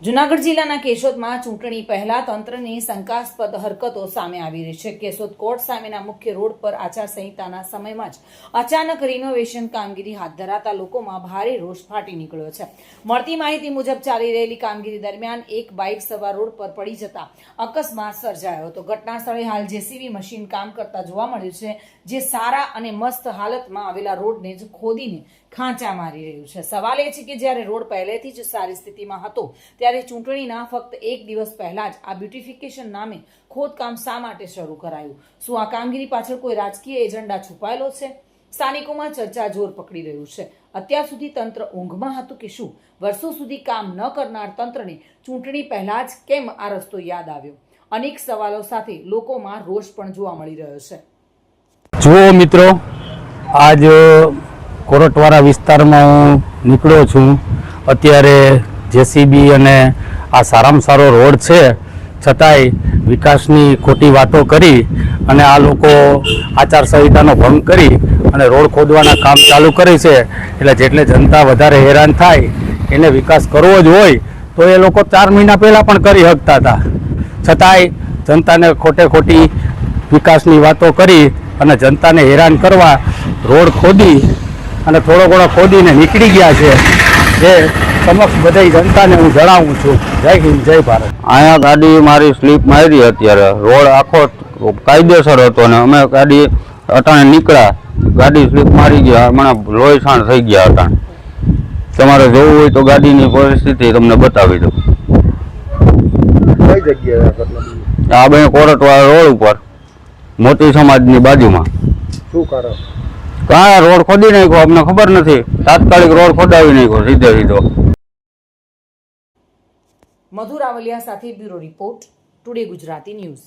જૂનાગઢ જિલ્લાના કેશોદમાં ચૂંટણી પહેલા તંત્રની શંકાસ્પદ હરકતો સામે આવી રહી છે। કેશોદ કોર્ટ સામેના મુખ્ય રોડ પર આચારસંહિતાના સમયમાં જ અચાનક રિનોવેશન કામગીરી હાથ ધરાતા લોકોમાં ભારે રોષ ફાટી નીકળ્યો છે। મળતી માહિતી મુજબ ચાલી રહેલી કામગીરી દરમિયાન એક બાઇક સવાર રોડ પર પડી જતા અકસ્માત સર્જાયો હતો। ઘટના સ્થળે હાલ જેસીબી મશીન કામ કરતા જોવા મળ્યું છે, જે સારા અને મસ્ત હાલતમાં આવેલા રોડને જ ખોદીને ખાંચા મારી રહ્યું છે। સવાલ એ છે કે જ્યારે રોડ પહેલેથી જ સારી સ્થિતિમાં હતો ત્યારે ચૂંટણીના ફક્ત એક દિવસ પહેલા જ આ બ્યુટિફિકેશન નામે ખોદકામ શા માટે શરૂ કરાયું? શું આ કામગીરી પાછળ કોઈ રાજકીય એજન્ડા છુપાયેલો છે? સ્થાનિકોમાં ચર્ચા જોર પકડી રહ્યું છે। અત્યાર સુધી તંત્ર ઊંઘમાં હતું કે શું? વર્ષો સુધી કામ ન કરનાર તંત્રને ચૂંટણી પહેલા જ કેમ આ રસ્તો યાદ આવ્યો? અનેક સવાલો સાથે લોકોમાં રોષ પણ જોવા મળી રહ્યો છે। જુઓ મિત્રો, આજ કોરટવાડા વિસ્તારમાં હું નીકળ્યો છું। અત્યારે જેસીબી અને આ સારામાં સારો રોડ છે, છતાંય વિકાસની ખોટી વાતો કરી અને આ લોકો આચારસંહિતાનો ભંગ કરી અને રોડ ખોદવાના કામ ચાલુ કરે છે। એટલે જેટલે જનતા વધારે હેરાન થાય એને વિકાસ કરવો જ હોય તો એ લોકો 4 મહિના પહેલાં પણ કરી શકતા હતા, છતાંય જનતાને ખોટી વિકાસની વાતો કરી અને જનતાને હેરાન કરવા રોડ ખોદી અને થોડો ઘણો ખોદીને નીકળી ગયા છે। જે સમક્ષ બધી જનતાને હું જણાવું છું। જય હિન્દ, જય ભારત। અહીંયા ગાડી મારી સ્લીપ મારી અત્યારે રોડ આખો કાયદેસર હતો ને અમે ગાડી અટાણે નીકળ્યા, ગાડી સ્લીપ મારી ગયા, મને લોહી છાણ થઈ ગયા અટાણે। તમારે જોવું હોય તો ગાડીની પરિસ્થિતિ તમને બતાવી દઉં। કઈ જગ્યાએ આ બે કોરટવાળા રોડ ઉપર મોતી સમાજની બાજુમાં। શું કારણ? કાંઈ રોડ ખોદી નાખ્યો, અમને ખબર નથી, તાત્કાલિક રોડ ખોદાવી નાખ્યો સીધો। મધુ રાવલિયા સાથે bureau report, today Gujarati news.